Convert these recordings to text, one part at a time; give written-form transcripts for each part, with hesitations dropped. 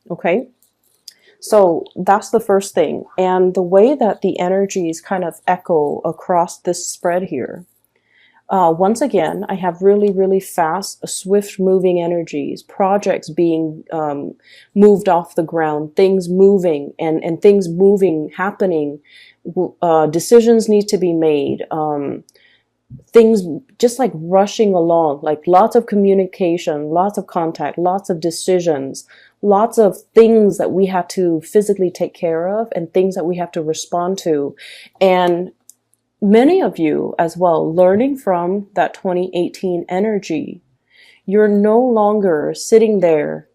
Okay. So that's the first thing. And the way that the energies kind of echo across this spread here. Once again, I have really, really fast, swift moving energies, projects being moved off the ground, things moving and things moving, happening. Decisions need to be made. Things just like rushing along, like lots of communication, lots of contact, lots of decisions, lots of things that we have to physically take care of and things that we have to respond to. And many of you as well, learning from that 2018 energy, you're no longer sitting there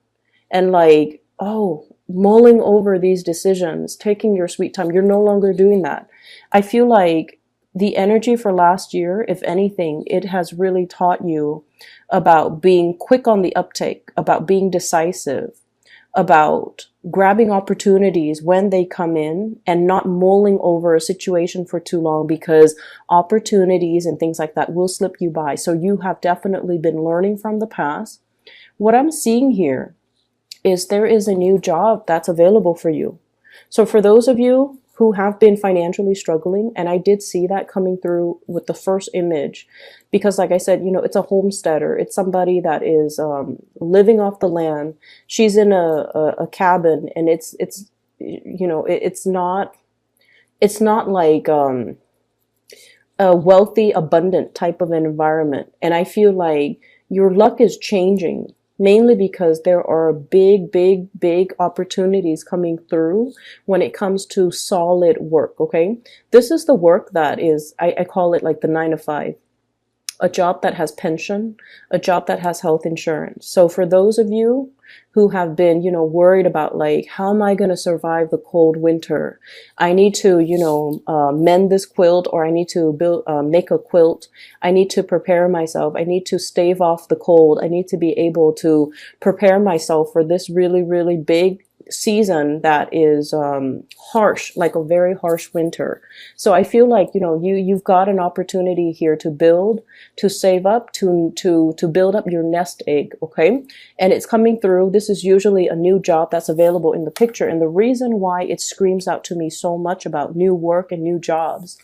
and like, oh, mulling over these decisions, taking your sweet time. You're no longer doing that. I feel like the energy for last year, if anything, it has really taught you about being quick on the uptake, about being decisive, about grabbing opportunities when they come in and not mulling over a situation for too long, because opportunities and things like that will slip you by. So you have definitely been learning from the past. What I'm seeing here is there is a new job that's available for you. So for those of you who have been financially struggling, and I did see that coming through with the first image, because like I said, you know, it's a homesteader. It's somebody that is living off the land. She's in a cabin, and it's you know, it's not like a wealthy, abundant type of an environment. And I feel like your luck is changing mainly because there are big, big, big opportunities coming through when it comes to solid work. Okay. This is the work that is, I call it like the 9 to 5, a job that has pension, a job that has health insurance. So for those of you who have been, you know, worried about like, how am I going to survive the cold winter? I need to, you know, mend this quilt, or I need to make a quilt. I need to prepare myself. I need to stave off the cold. I need to be able to prepare myself for this really, really big season that is harsh, like a very harsh winter. So I feel like, you know, you've got an opportunity here to build, to save up, to build up your nest egg. Okay. And it's coming through. This is usually a new job that's available in the picture. And the reason why it screams out to me so much about new work and new jobs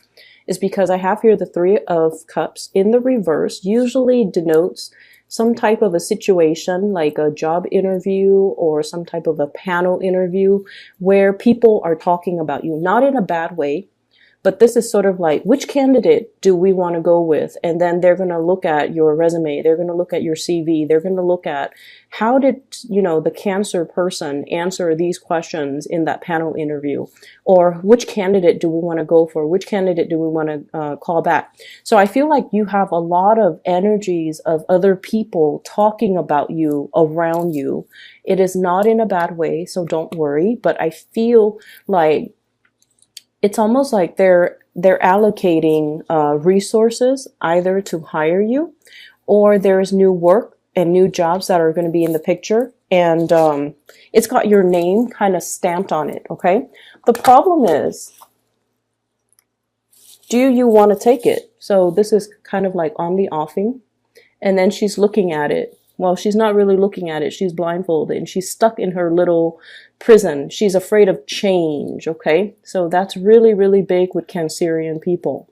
is because I have here the 3 of Cups in the reverse, usually denotes some type of a situation like a job interview or some type of a panel interview where people are talking about you, not in a bad way, but this is sort of like, which candidate do we want to go with? And then they're going to look at your resume. They're going to look at your CV. They're going to look at how did, you know, the Cancer person answer these questions in that panel interview, or which candidate do we want to go for? Which candidate do we want to call back? So I feel like you have a lot of energies of other people talking about you around you. It is not in a bad way, so don't worry. But I feel like it's almost like they're allocating resources either to hire you, or there's new work and new jobs that are going to be in the picture, and it's got your name kind of stamped on it. Okay. The problem is, do you want to take it? So this is kind of like on the offing, and then she's looking at it. Well, she's not really looking at it. She's blindfolded and she's stuck in her little prison. She's afraid of change. Okay. So that's really, really big with Cancerian people.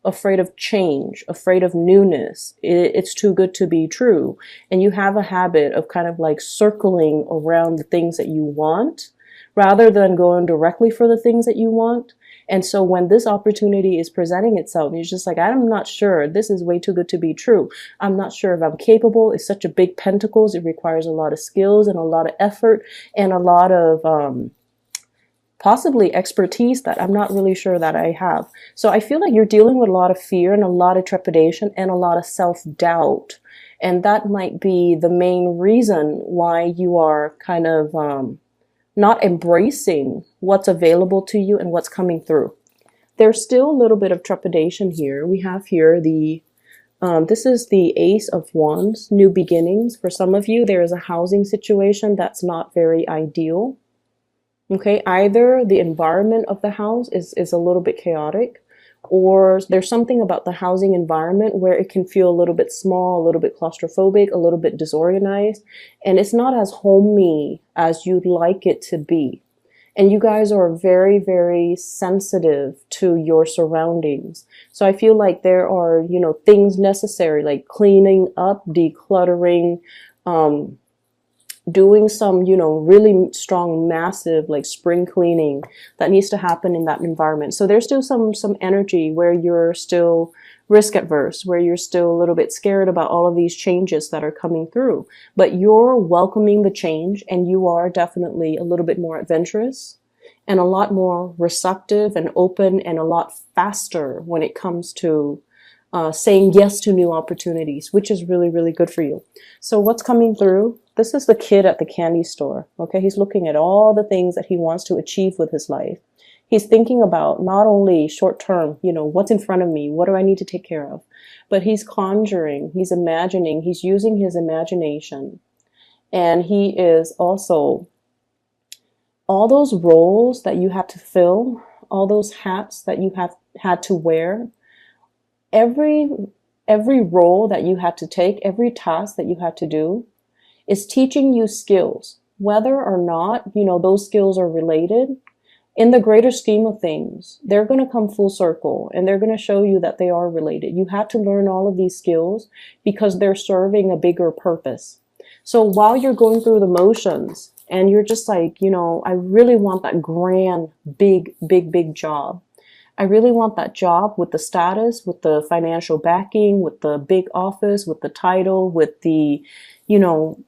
Afraid of change, afraid of newness. It's too good to be true. And you have a habit of kind of like circling around the things that you want rather than going directly for the things that you want. And so when this opportunity is presenting itself, you're just like, I'm not sure. This is way too good to be true. I'm not sure if I'm capable. It's such a big pentacles. It requires a lot of skills and a lot of effort and a lot of possibly expertise that I'm not really sure that I have. So I feel like you're dealing with a lot of fear and a lot of trepidation and a lot of self-doubt. And that might be the main reason why you are kind of not embracing what's available to you and what's coming through. There's still a little bit of trepidation here. We have here the, this is the Ace of Wands, new beginnings. For some of you, there is a housing situation that's not very ideal. Okay, either the environment of the house is a little bit chaotic, or there's something about the housing environment where it can feel a little bit small, a little bit claustrophobic, a little bit disorganized, and it's not as homey as you'd like it to be. And you guys are very, very sensitive to your surroundings. So I feel like there are, things necessary, like cleaning up, decluttering, um, doing some, really strong, massive, like spring cleaning that needs to happen in that environment. So there's still some energy where you're still risk adverse, where you're still a little bit scared about all of these changes that are coming through. But you're welcoming the change, and you are definitely a little bit more adventurous and a lot more receptive and open and a lot faster when it comes to saying yes to new opportunities, which is really, really good for you. So what's coming through? This is the kid at the candy store. Okay, he's looking at all the things that he wants to achieve with his life. He's thinking about not only short term, what's in front of me, what do I need to take care of, but he's conjuring, he's imagining, he's using his imagination. And he is also, all those roles that you have to fill, all those hats that you have had to wear, every role that you had to take, every task that you had to do is teaching you skills, whether or not, those skills are related. In the greater scheme of things, they're going to come full circle, and they're going to show you that they are related. You have to learn all of these skills because they're serving a bigger purpose. So while you're going through the motions and you're just like, I really want that grand, big, big, big job. I really want that job with the status, with the financial backing, with the big office, with the title, with the,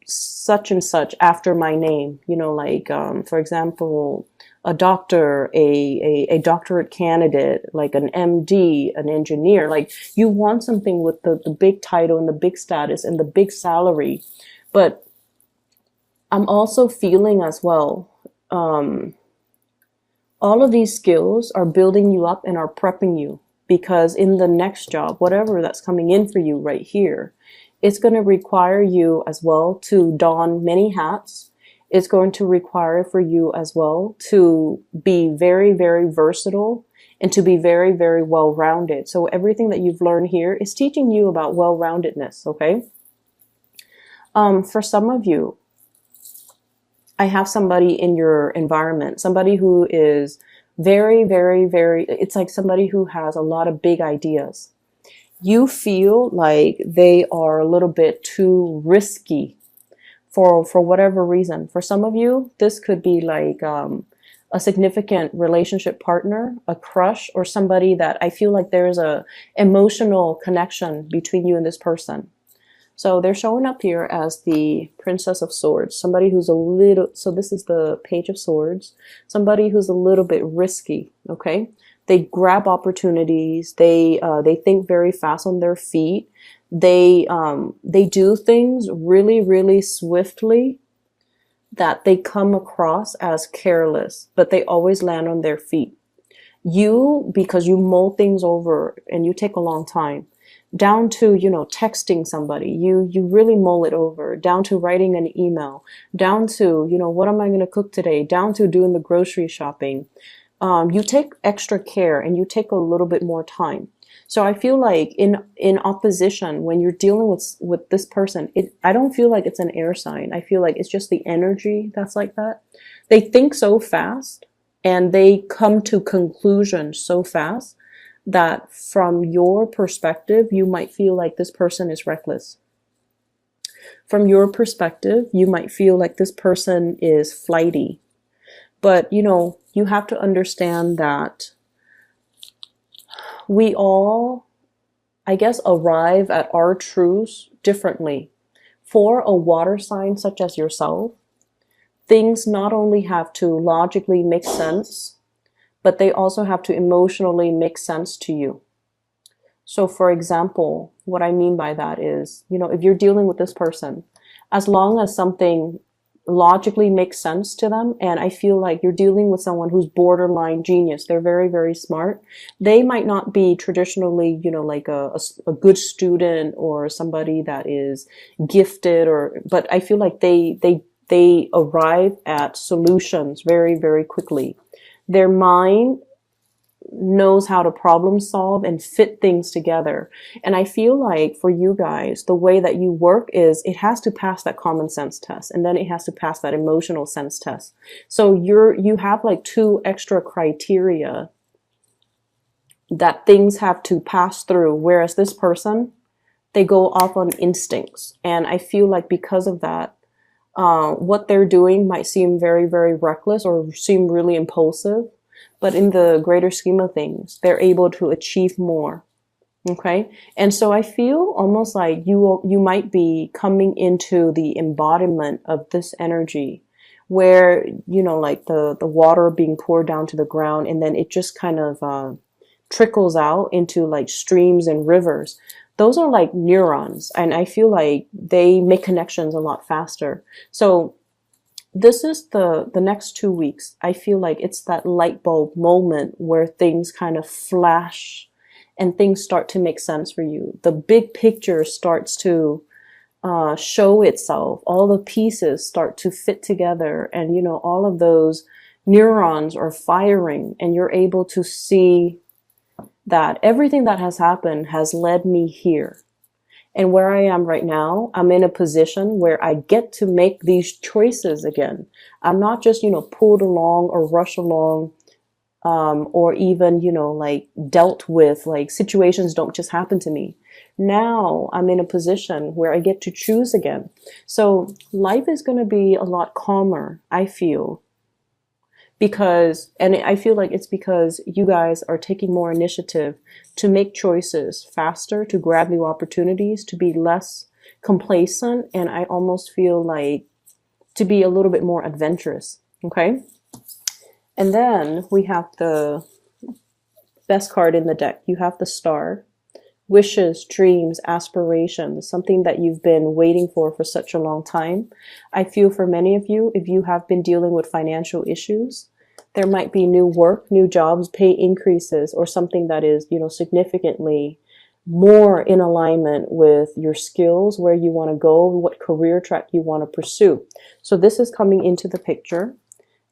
such and such after my name, for example, a doctor, a doctorate candidate, like an MD, an engineer. Like, you want something with the big title and the big status and the big salary. But I'm also feeling as well, all of these skills are building you up and are prepping you, because in the next job, whatever that's coming in for you right here, it's going to require you as well to don many hats. It's going to require for you as well to be very, very versatile and to be very, very well-rounded. So everything that you've learned here is teaching you about well-roundedness, okay? For some of you, I have somebody in your environment, somebody who is very, very, very, it's like somebody who has a lot of big ideas. You feel like they are a little bit too risky for whatever reason. For some of you, this could be like a significant relationship partner, a crush, or somebody that I feel like there's a emotional connection between you and this person. So they're showing up here as the Princess of Swords, somebody who's a little, so this is the Page of Swords, somebody who's a little bit risky, okay? They grab opportunities, they think very fast on their feet, they do things really, really swiftly that they come across as careless, but they always land on their feet. You, because you mull things over and you take a long time, down to, texting somebody, you really mull it over, down to writing an email, down to, what am I going to cook today, down to doing the grocery shopping. You take extra care and you take a little bit more time. So I feel like in opposition, when you're dealing with this person, I don't feel like it's an air sign. I feel like it's just the energy that's like that. They think so fast and they come to conclusions so fast that from your perspective, you might feel like this person is reckless. From your perspective, you might feel like this person is flighty. But, you have to understand that we all, I guess, arrive at our truths differently. For a water sign such as yourself, things not only have to logically make sense, but they also have to emotionally make sense to you. So for example, what I mean by that is, if you're dealing with this person, as long as something logically makes sense to them, and I feel like you're dealing with someone who's borderline genius, they're very, very smart. They might not be traditionally, like a good student or somebody that is gifted, but I feel like they arrive at solutions very, very quickly. Their mind knows how to problem solve and fit things together. And I feel like for you guys, the way that you work is it has to pass that common sense test, and then it has to pass that emotional sense test. So you have like two extra criteria that things have to pass through, whereas this person, they go off on instincts. And I feel like because of that, what they're doing might seem very, very reckless or seem really impulsive, but in the greater scheme of things, they're able to achieve more. Okay. And so I feel almost like you might be coming into the embodiment of this energy where, you know, like the water being poured down to the ground, and then it just kind of, trickles out into like streams and rivers. Those are like neurons, and I feel like they make connections a lot faster. So this is the next 2 weeks. I feel like it's that light bulb moment where things kind of flash and things start to make sense for you. The big picture starts to show itself. All the pieces start to fit together, and you know, all of those neurons are firing, and you're able to see that everything that has happened has led me here. And where I am right now, I'm in a position where I get to make these choices again. I'm not just, you know, pulled along or rushed along, or even, you know, like dealt with, like situations don't just happen to me. Now I'm in a position where I get to choose again. So life is going to be a lot calmer, I feel. Because, and I feel like it's because you guys are taking more initiative to make choices faster, to grab new opportunities, to be less complacent, and I almost feel like to be a little bit more adventurous. Okay. And then we have the best card in the deck. You have the Star. Wishes, dreams, aspirations, something that you've been waiting for such a long time. I feel for many of you, if you have been dealing with financial issues, there might be new work, new jobs, pay increases, or something that is, you know, significantly more in alignment with your skills, where you want to go, what career track you want to pursue. So this is coming into the picture.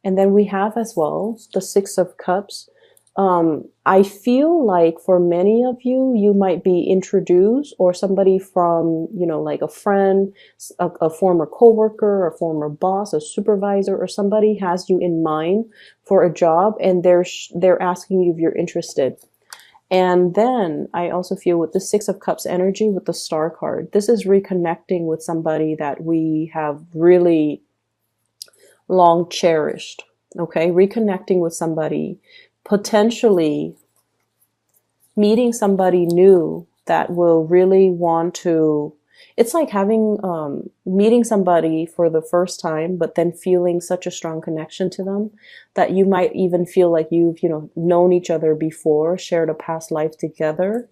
And then we have as well the Six of Cups. I feel like for many of you, you might be introduced, or somebody from, you know, like a friend, a former coworker, a former boss, a supervisor, or somebody has you in mind for a job, and they're asking you if you're interested. And then I also feel with the Six of Cups energy with the Star card, this is reconnecting with somebody that we have really long cherished. Okay, reconnecting with somebody, potentially meeting somebody new that will really want to, it's like having, meeting somebody for the first time, but then feeling such a strong connection to them that you might even feel like you've, you know, known each other before, shared a past life together.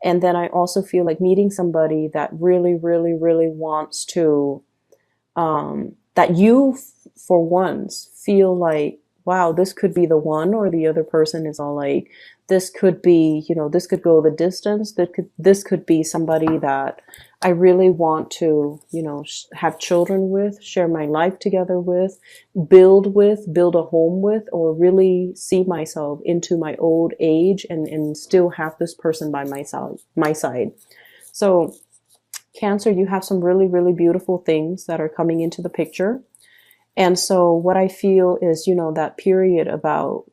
And then I also feel like meeting somebody that really, really, really wants to, that you for once feel like, wow, this could be the one, or the other person is all like, this could be, you know, this could go the distance. This could be somebody that I really want to, you know, have children with, share my life together with, build a home with, or really see myself into my old age and still have this person by my side. So Cancer, you have some really, really beautiful things that are coming into the picture. And so what I feel is, you know, that period about